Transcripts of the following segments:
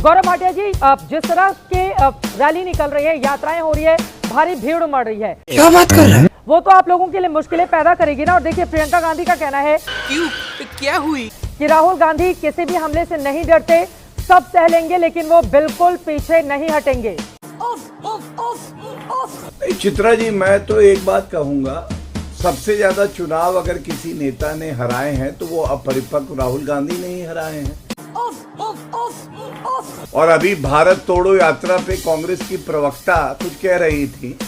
गौरव भाटिया जी, जिस तरह के रैली निकल रही है, यात्राएं हो रही है, भारी भीड़ उमड़ रही है, क्या बात कर रहे हैं? वो तो आप लोगों के लिए मुश्किलें पैदा करेगी ना। और देखिए, प्रियंका गांधी का कहना है क्यों, क्या हुई कि राहुल गांधी किसी भी हमले से नहीं डरते, सब सह लेंगे, लेकिन वो बिल्कुल पीछे नहीं हटेंगे। चित्रा जी, मैं तो एक बात कहूंगा, सबसे ज्यादा चुनाव अगर किसी नेता ने हराए हैं तो वो अपरिपक्व राहुल गांधी ने ही हराए हैं। और अभी भारत तोड़ो यात्रा पे कांग्रेस की प्रवक्ता कुछ कह रही थी।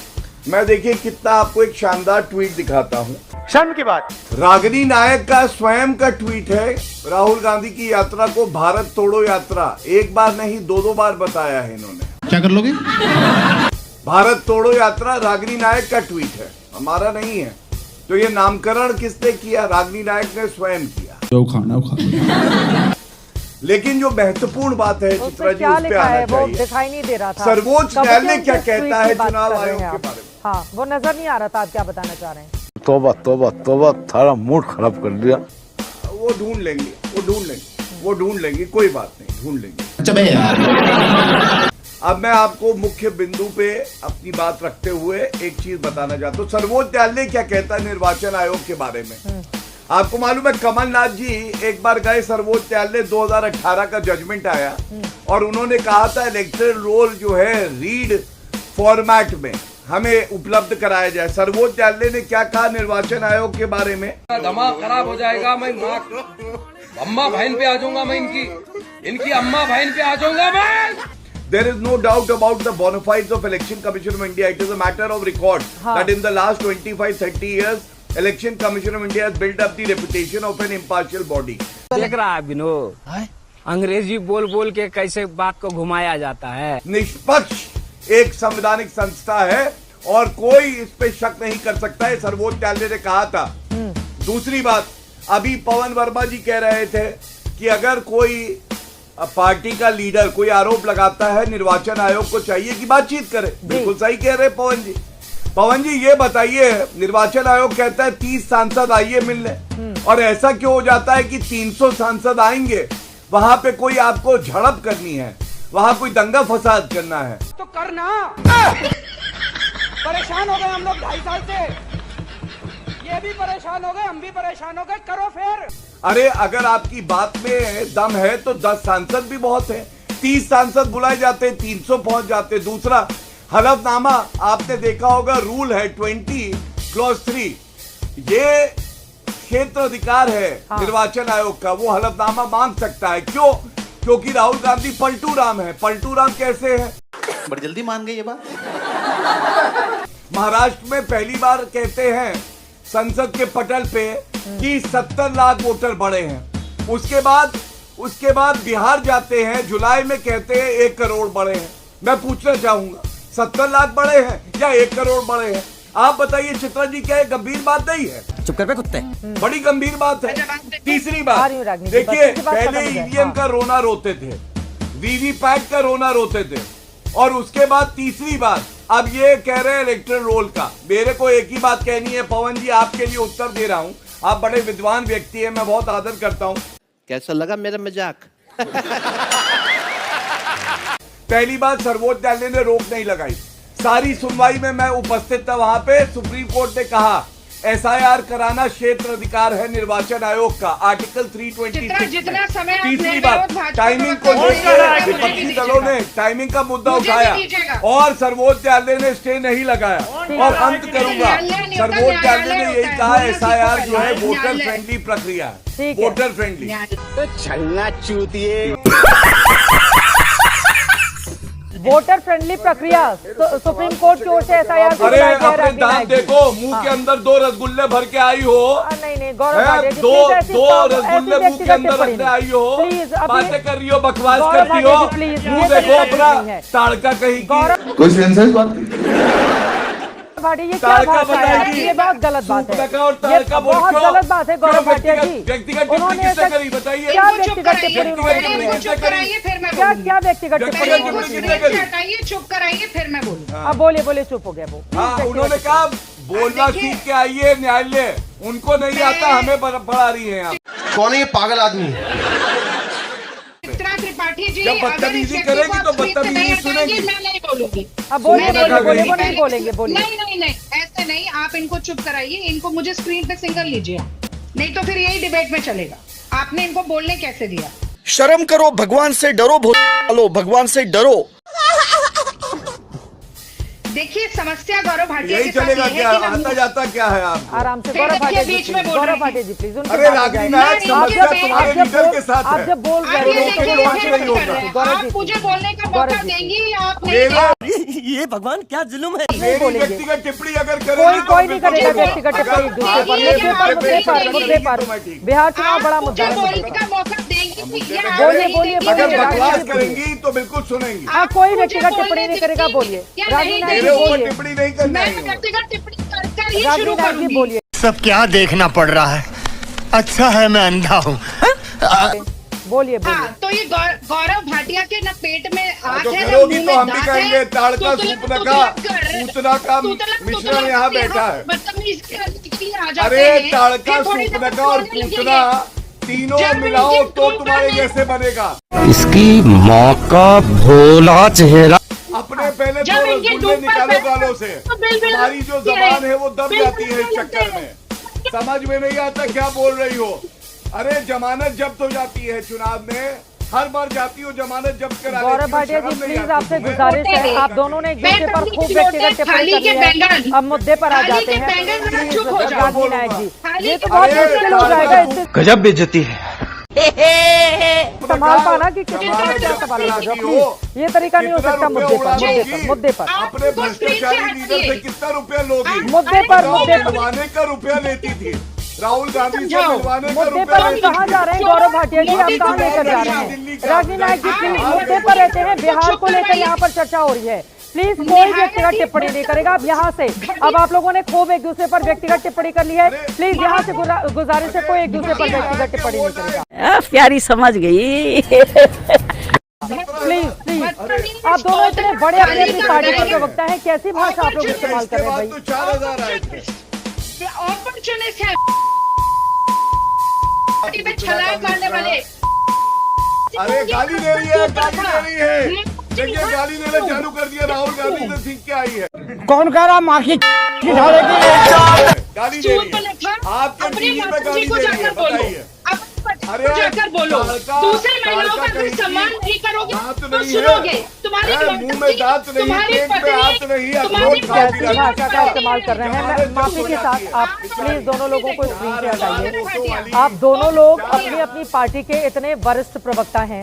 मैं देखिए कितना आपको एक शानदार ट्वीट दिखाता हूँ। शर्म की बात। रागिनी नायक का स्वयं का ट्वीट है, राहुल गांधी की यात्रा को भारत तोड़ो यात्रा। एक बार नहीं, दो बार बताया है इन्होंने। क्या कर लोगे? भारत तोड़ो यात्रा रागिनी नायक का ट्वीट है, हमारा नहीं है। तो ये नामकरण किसने किया? रागिनी नायक ने स्वयं किया। जो खाना खा। लेकिन जो महत्वपूर्ण बात है चित्रा जी, उस पे आना वो चाहिए। दिखाई नहीं दे रहा था। सर्वोच्च न्यायालय क्या कहता है चुनाव आयोग के बारे में? हाँ, वो नजर नहीं आ रहा था। आप क्या बताना चाह रहे हैं? तौबा तौबा तौबा, थारा मूड खराब कर दिया। वो ढूंढ लेंगे, कोई बात नहीं, ढूंढ लेंगे। अच्छा बे यार। अब मैं आपको मुख्य बिंदु पे अपनी बात रखते हुए एक चीज बताना चाहता हूँ। सर्वोच्च न्यायालय क्या कहता है निर्वाचन आयोग के बारे में? आपको मालूम है, कमलनाथ जी एक बार गए सर्वोच्च न्यायालय, 2018 का जजमेंट आया और उन्होंने कहा था इलेक्टोरल रोल जो है रीड फॉर्मेट में हमें उपलब्ध कराया जाए। सर्वोच्च न्यायालय ने क्या कहा निर्वाचन आयोग के बारे में? दिमाग खराब हो जाएगा, मैं अम्मा बहन पे आ जाऊंगा, मैं इनकी अम्मा बहन पे आ जाऊंगा मैं। There is no doubt about the bona fides of Election Commission of India. It is a matter of record that in the last 25-30 years, Election Commission of India has built up the reputation of an impartial body. देख रहा है विनोद, अंग्रेजी बोल बोल के कैसे बात को घुमाया जाता है। निष्पक्ष एक संवैधानिक संस्था है और कोई इस पे शक नहीं कर सकता है, सर्वोच्च न्यायालय ने कहा था। दूसरी बात, अभी पवन वर्मा जी कह रहे थे कि अगर कोई पार्टी का लीडर कोई आरोप लगाता है, निर्वाचन आयोग को चाहिए कि बातचीत करे। बिल्कुल सही कह रहे पवन जी। पवन जी, ये बताइए, निर्वाचन आयोग कहता है 30 सांसद आइए मिलने, और ऐसा क्यों हो जाता है कि 300 सांसद आएंगे? वहां पे कोई आपको झड़प करनी है, वहां कोई दंगा फसाद करना है तो करना। परेशान हो गए हम लोग 2.5 साल से, ये भी परेशान हो गए, हम भी परेशान हो गए, करो फिर। अरे अगर आपकी बात में दम है तो 10 सांसद भी बहुत है। 30 सांसद बुलाए जाते, 300 पहुंच जाते। दूसरा, हलफनामा आपने देखा होगा, रूल है 20 क्लॉज 3, ये क्षेत्र अधिकार है निर्वाचन आयोग का, वो हलफनामा मांग सकता है। क्यों? क्योंकि राहुल गांधी पलटू राम है। पलटू राम कैसे है? बड़ी जल्दी मान गई ये बात। महाराष्ट्र में पहली बार कहते हैं संसद के पटल पे कि 70 लाख वोटर बढ़े हैं। उसके बाद बिहार जाते हैं, जुलाई में कहते हैं 1 करोड़ बढ़े हैं। मैं पूछना चाहूंगा, 70 लाख बढ़े हैं या 1 करोड़ बढ़े हैं? आप बताइए चित्रा जी, क्या ये गंभीर बात नहीं है? चुप कर बे कुत्ते। बड़ी गंभीर बात है। तीसरी बात, देखिए, पहले ईवीएम का रोना रोते थे, वीवीपैट का रोना रोते थे, और उसके बाद तीसरी बात अब ये कह रहे हैं इलेक्टोरल रोल का। मेरे को एक ही बात कहनी है पवन जी, आपके लिए उत्तर दे रहा हूं। आप बड़े विद्वान व्यक्ति हैं, मैं बहुत आदर करता हूं। कैसा लगा मेरा मजाक? पहली बात, सर्वोच्च न्यायालय ने रोक नहीं लगाई। सारी सुनवाई में मैं उपस्थित था वहां पे। सुप्रीम कोर्ट ने कहा एसआईआर कराना क्षेत्र अधिकार है निर्वाचन आयोग का, आर्टिकल 326। तीसरी बात, टाइमिंग को लेकर विपक्षी दलों ने टाइमिंग का मुद्दा उठाया और सर्वोच्च न्यायालय ने स्टे नहीं लगाया। और अंत करूंगा, सर्वोच्च न्यायालय ने यही कहा एसआईआर जो है वोटर फ्रेंडली प्रक्रिया है, वोटर फ्रेंडली। छलना चूतिए। वोटर फ्रेंडली प्रक्रिया सुप्रीम कोर्ट की ओर से एसआईआर। अरे अपने दांत देखो, मुंह के अंदर 2 रसगुल्ले भर के आई हो। नहीं गौरव, दो रसगुल्ले मुंह के अंदर रखने आई हो, बातें कर रही हो, बकवास करती हो। मुंह देखो अपना, ताड़का कहीं की। कोई सेंसेस बात ये क्या बात है? ये बहुत गलत बात है, ये बहुत गलत बात है गौरव भाटिया जी। व्यक्तिगत टिप्पणी किसने करी बताइए? क्या व्यक्तिगत टिप्पणी क्या व्यक्तिगत टिप्पणी? चुप कराइए फिर मैं बोलूँ। अब बोलिए, चुप हो गया वो। हाँ, उन्होंने कहा बोलना सीख के आइए न्यायालय, उनको नहीं आता, हमें पढ़ा रही है आप। कौन है ये पागल आदमी? चित्रा त्रिपाठी जी, जब बदतमीजी करेगी तो बदतमीजी सुनेगी। मैं नहीं बोलूंगी। अब बोलिए मैं बोलिए बोलिए, वो नहीं नहीं बोलेंगे, बोलिए। नहीं ऐसे नहीं, आप इनको चुप कराइए, इनको मुझे स्क्रीन पे सिंगल लीजिए, नहीं तो फिर यही डिबेट में चलेगा। आपने इनको बोलने कैसे दिया? शर्म करो, भगवान से डरो, भोलो भगवान से डरो। देखिए समस्या गौरव भाटिया यही के साथ चलेगा ये क्या? है कि हम आता जाता क्या है आपको? आराम से फिर गौरव देखिए भाटिया जी, बीच में बोल गौरव रही हैं। भाटिया जी प्लीज, उनको अरे बात रागिनी जाए। नायक, नहीं, समस्या नहीं, तुम्हारे आप जब लीडर के साथ आप है। जब बोल रहे आप हो ये तो देखिए, वहाँ ये से मत नहीं कर होगा। रहे हैं। गौरव आप जी, मुझे बोलने का गौरव मौका जी, देंगी या आप नहीं मेरा ये भगवान क्या जुल्म है। मेरी बोलेंगे। व्यक्तिगत टिप्पणी अगर कोई करेगी तो कोई नहीं बिल्कुल करेगा बोलूंगा। व्यक्तिगत टिप्पणी एक दूसरे पर, अगर मुद्दे पर बिहार चुनाव बड़ा मुद्दा मुझे है। बोलने का मौका देंगी या आप बोलिए, नहीं बोलिए, देंगी? अगर बोलिए, बकवास रागिनी जी, करेंगी तो बिल्कुल सुनेंगी। हाँ, कोई व्यक्तिगत टिप्पणी नहीं करेगा, बोलिए। रागिनी नायक जी मेरे ऊपर बोलिए, टिप्पणी नहीं करनी मैं है। व्यक्तिगत टिप्पणी कर ही रागिनी शुरू नायक जी करूंगी। बोलिए, सब क्या देखना पड़ रहा है, अच्छा है मैं अंधा हूँ। बोलिए हाँ, बोलिए। तो ये गौरव भाटिया के न पेट में आग तो है, न करोगी मुंह तो में हम भी दांत कहेंगे है। ताड़का तुतलक सूपना तुतलक का कर- सूचना का तुतलक मिश्रण तुतलक यहाँ के बैठा हम है। बदतमीज करने के लिए आ जाते अरे हैं। ताड़का फिर थोड़ी सूपना देर का और बोलने लगेंगे। पूतना तीनों जब मिलाओ इनकी तो टूट तुम्हारे पड़े- जैसे बनेगा। इसकी माँ का भोला चेहरा। अपने पहले जब तो इनके रसगुल्ले टूट पर निकालो बैठे गालों से। तो बिल तुम्हारी जो लगती जबान है वो दब बिल जाती है इस लगती चक्कर है। में। समझ में नहीं आता क्या बोल रही हो। अरे जमानत जब्त हो जाती है चुनाव में, हर बार जाती हो जमानत जब्त करा। गौरव भाटिया जी प्लीज आपसे गुजारिश है, आप दोनों ने एक दूसरे पर खूब व्यक्तिगत टिप्पणी थाली कर के ली है, बैंगन। अब मुद्दे पर आ थाली जाते के हैं। बैंगन जरा प्लीज चुप हो जाओ। रागिनी नायक जी, थाली ये तो के बहुत बैंगन मुश्किल हो जाएगा, इससे गजब बेइज्जती है। संभाल पाना कि किस जमानत तरह से जब्त सवाल कराती कर हो। ये तरीका नहीं हो कितना सकता। रुपया मुद्दे पर उड़ा मुद्दे दोगी? पर मुद्दे पर अपने भ्रष्टाचारी लीडर से कितना रुपया लोगी? मुद्दे पर मुद्दे पर मिलवाने का रुपया लेती थी राहुल गांधी से मिलवाने का मुद्दे रुपया पर हम लेती कहाँ थी। जा रहे हैं गौरव भाटिया जी, आप कहाँ लेकर जा रहे हैं? रागिनी नायक जी प्लीज मुद्दे पर रहते हैं, बिहार को लेकर यहाँ पर चर्चा हो रही है, प्लीज कोई व्यक्तिगत टिप्पणी नहीं करेगा। अब यहाँ से अब आप लोगों ने खूब एक दूसरे पर व्यक्तिगत टिप्पणी कर ली है, प्लीज यहाँ से गुजारिश है कोई एक दूसरे पर व्यक्तिगत टिप्पणी नहीं करेगा। प्यारी समझ गई। प्लीज प्लीज, आप दोनों इतने बड़े अपने अपनी पार्टी के प्रवक्ता हैं, कैसी भाषा आप लोग इस्तेमाल कर इसके रहे हैं बाद भाई? तो 4000 आए थे। अपॉर्चुनिस्ट है, पार्टी में छलांग मारने वाले। अरे गाली दे रही है, गाली दे रही है। देखिए गाली देना चालू कर दिया राहुल गांधी से सीख के आई है। कौन कह रहा माँ की गाली दे रही है, आपके टीवी पे गाली दे रही है, बताइए। अरे जाकर बोलो, दूसरे महिलाओं का कोई सम्मान नहीं करोगे तो सुनोगे। तुम्हारी मुंह में दांत नहीं, तुम्हारी पेट पे हाथ पत्नी, नहीं, तुम्हारी अखरोट खाती कैसी भाषा का इस्तेमाल कर रहे हैं? मैं माफी के साथ आप प्लीज दोनों लोगों को स्क्रीन से हटाइए। आप दोनों लोग अपनी अपनी पार्टी के इतने वरिष्ठ प्रवक्ता हैं,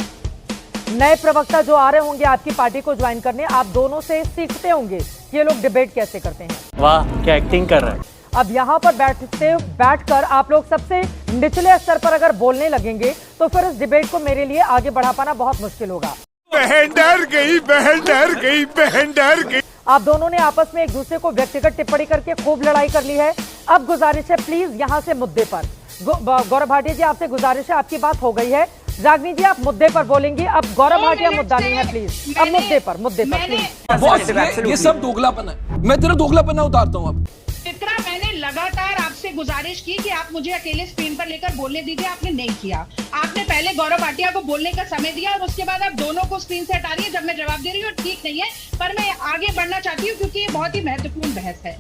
नए प्रवक्ता जो आ रहे होंगे आपकी पार्टी को ज्वाइन करने, आप दोनों से सीखते होंगे ये लोग डिबेट कैसे करते हैं। वाह क्या एक्टिंग कर रहा है। अब यहाँ पर बैठकर आप लोग सबसे निचले स्तर पर अगर बोलने लगेंगे तो फिर इस डिबेट को मेरे लिए आगे बढ़ा पाना बहुत मुश्किल होगा। बहन डर गई, बहन डर गई, बहन डर गई। आप दोनों ने आपस में एक दूसरे को व्यक्तिगत टिप्पणी करके खूब लड़ाई कर ली है। अब गुजारिश है प्लीज यहाँ से मुद्दे पर। गौरव भाटिया जी आपसे गुजारिश है, आपकी बात हो गई है। रागिनी जी आप मुद्दे पर बोलेंगी, अब गौरव भाटिया मुद्दा नहीं है, प्लीज अब मुद्दे पर प्लीज। बॉस ये सब दोगलापन है, मैं तेरा दोगलापन उतारता हूँ अब। चित्रा, मैंने लगातार आपसे गुजारिश की कि आप मुझे अकेले स्क्रीन पर लेकर बोलने दीजिए, आपने नहीं किया। आपने पहले गौरव भाटिया को बोलने का समय दिया और उसके बाद आप दोनों को स्क्रीन से हटा रही है जब मैं जवाब दे रही हूँ। ठीक नहीं है, पर मैं आगे बढ़ना चाहती हूँ क्योंकि ये बहुत ही महत्वपूर्ण बहस है।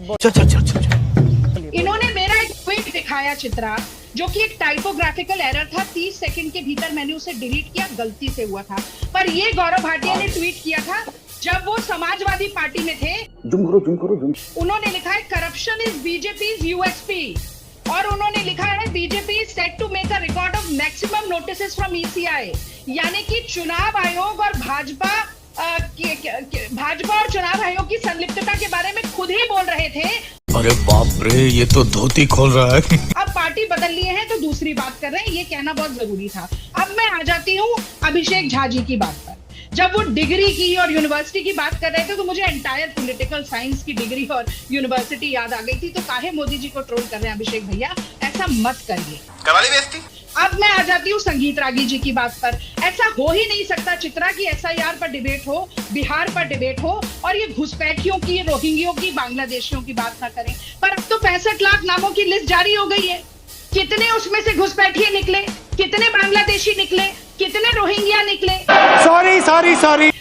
इन्होंने मेरा एक ट्वीट दिखाया चित्रा, जो कि एक टाइपोग्राफिकल एरर था। 30 सेकंड के भीतर मैंने उसे डिलीट किया, गलती से हुआ था। पर ये गौरव भाटिया ने ट्वीट किया था जब वो समाजवादी पार्टी में थे। उन्होंने लिखा है करप्शन इज बीजेपीज यूएसपी, और उन्होंने लिखा है BJP is set to make a record of maximum notices from ECI. यानी कि चुनाव आयोग और भाजपा और चुनाव आयोग की संलिप्तता के बारे में खुद ही बोल रहे थे। अरे बाप रे, ये तो धोती खोल रहा है। अब पार्टी बदल लिए हैं तो दूसरी बात कर रहे हैं, ये कहना बहुत जरूरी था। अब मैं आ जाती हूँ अभिषेक झा जी की बात पर। जब वो डिग्री की और यूनिवर्सिटी की बात कर रहे थे तो मुझे एंटायर पॉलिटिकल साइंस की डिग्री और यूनिवर्सिटी याद आ गई थी। तो काहे मोदी जी को ट्रोल कर रहे हैं अभिषेक भैया, ऐसा मत करिए। करवाली बेइज्जती। अब मैं आ जाती हूँ संगीत रागी जी की बात पर। ऐसा हो ही नहीं सकता चित्रा की एसआईआर पर डिबेट हो, बिहार पर डिबेट हो और ये घुसपैठियों की, रोहिंग्यों की, बांग्लादेशियों की बात ना करें। पर अब तो 65 लाख नामों की लिस्ट जारी हो गई है। कितने उसमें से घुसपैठिए निकले, कितने बांग्लादेशी निकले, कितने रोहिंग्या निकले? सॉरी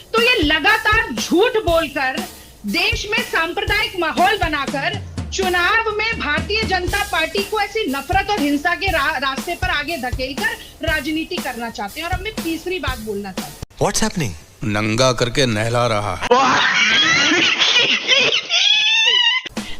तो ये लगातार झूठ बोलकर देश में सांप्रदायिक माहौल बनाकर चुनाव में भारतीय जनता पार्टी को ऐसी नफरत और हिंसा के रास्ते पर आगे धकेलकर राजनीति करना चाहते हैं। और अब मैं तीसरी बात बोलना चाहती हूँ। What's happening? नंगा करके नहला रहा है।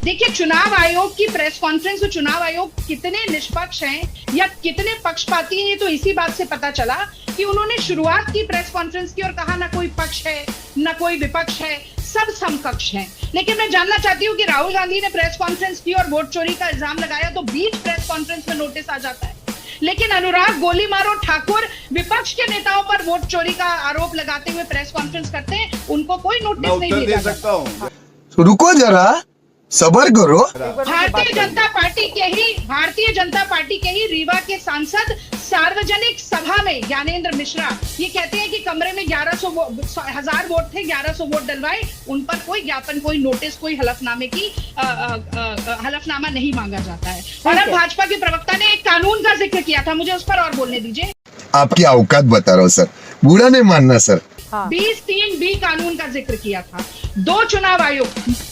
देखिए, चुनाव आयोग की प्रेस कॉन्फ्रेंस और चुनाव आयोग कितने निष्पक्ष हैं या कितने पक्षपाती हैं, ये तो इसी बात से पता चला कि उन्होंने शुरुआत की प्रेस कॉन्फ्रेंस की और कहा ना कोई पक्ष है ना कोई विपक्ष है, सब समकक्ष हैं। लेकिन मैं जानना चाहती हूँ कि राहुल गांधी ने प्रेस कॉन्फ्रेंस की और वोट चोरी का इल्जाम लगाया तो बीच प्रेस कॉन्फ्रेंस में नोटिस आ जाता है, लेकिन अनुराग गोली मारो ठाकुर विपक्ष के नेताओं पर वोट चोरी का आरोप लगाते हुए प्रेस कॉन्फ्रेंस करते हैं, उनको कोई नोटिस नहीं दिया जाता। रुको जरा, सबर करो। भारतीय जनता पार्टी के ही रीवा के सांसद सार्वजनिक सभा में ज्ञानेंद्र मिश्रा ये कहते हैं कि कमरे में 1000 वोट थे, 1100 वोट डलवाए, उन पर कोई ज्ञापन, कोई नोटिस, कोई हलफनामा नहीं मांगा जाता है। और अब भाजपा के प्रवक्ता ने एक कानून का जिक्र किया था, मुझे उस पर और बोलने दीजिए। आपकी औकात बता रहा हूँ सर, बुरा नहीं मानना सर। 20(3)B कानून का जिक्र किया था। 2 चुनाव आयोग,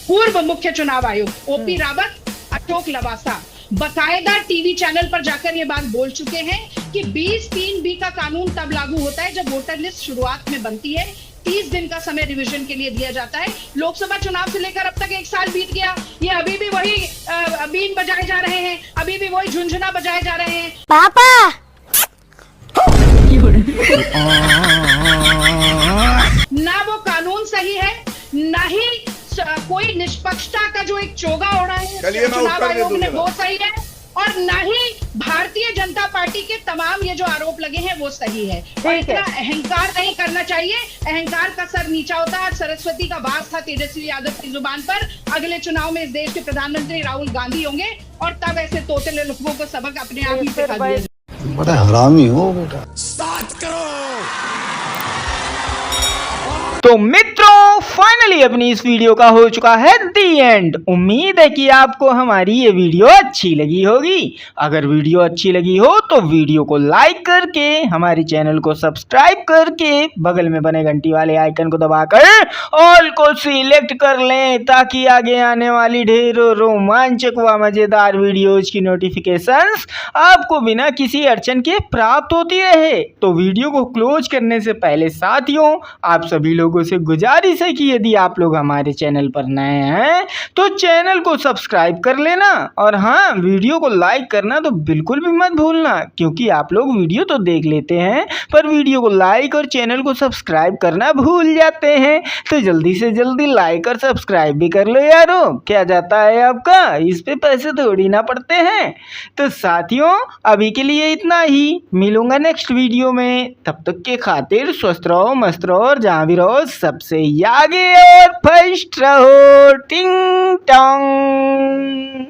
पूर्व मुख्य चुनाव आयुक्त ओपी रावत, अशोक लवासा बकायदा टीवी चैनल पर जाकर ये बात बोल चुके हैं कि 20(3)B का कानून तब लागू होता है जब वोटर लिस्ट शुरुआत में बनती है, 30 दिन का समय रिवीजन के लिए दिया जाता है। लोकसभा चुनाव से लेकर अब तक 1 साल बीत गया, ये अभी भी वही बीन बजाए जा रहे हैं, अभी भी वही झुंझुना बजाए जा रहे हैं। पापा ना वो कानून सही है, ना ही कोई निष्पक्षता का जो एक चोगा ओढ़ा है चुनाव आयोग ने वो सही है, और ना ही भारतीय जनता पार्टी के तमाम ये जो आरोप लगे हैं वो सही है। और इतना अहंकार नहीं करना चाहिए, अहंकार का सर नीचा होता है। सरस्वती का वास था तेजस्वी यादव की जुबान पर, अगले चुनाव में इस देश के प्रधानमंत्री राहुल गांधी होंगे और तब ऐसे तोतले लोगों को सबक अपने आप ही सिखा दिए। बड़ा हरामी हो बेटा। तो मित्रों, फाइनली अपनी इस वीडियो का हो चुका है दी एंड। उम्मीद है कि आपको हमारी ये वीडियो अच्छी लगी होगी। अगर वीडियो अच्छी लगी हो तो वीडियो को लाइक करके, हमारे चैनल को सब्सक्राइब करके, बगल में बने घंटी वाले आइकन को दबाकर ऑल को सिलेक्ट कर लें, ताकि आगे आने वाली ढेरों रोमांचक व मजेदार वीडियोज की नोटिफिकेशंस आपको बिना किसी अड़चन के प्राप्त होती रहे। तो वीडियो को क्लोज करने से पहले साथियों, आप सभी लोगों से गुजारिश है कि यदि आप लोग हमारे चैनल पर नए हैं तो चैनल को सब्सक्राइब कर लेना, और हाँ, वीडियो को लाइक करना तो बिल्कुल भी मत भूलना, क्योंकि आप लोग वीडियो तो देख लेते हैं पर वीडियो को लाइक और चैनल को सब्सक्राइब करना भूल जाते हैं। तो जल्दी से जल्दी लाइक और सब्सक्राइब भी कर लो यारो, क्या जाता है आपका, इस पे पैसे थोड़ी ना पड़ते हैं। तो साथियों, अभी के लिए इतना ही, मिलूंगा नेक्स्ट वीडियो में। तब तक के खातिर स्वस्थ रहो, मस्त रहो और जहाँ भी रहो सबसे आगे और फर्स्ट रहो। टिंग टोंग।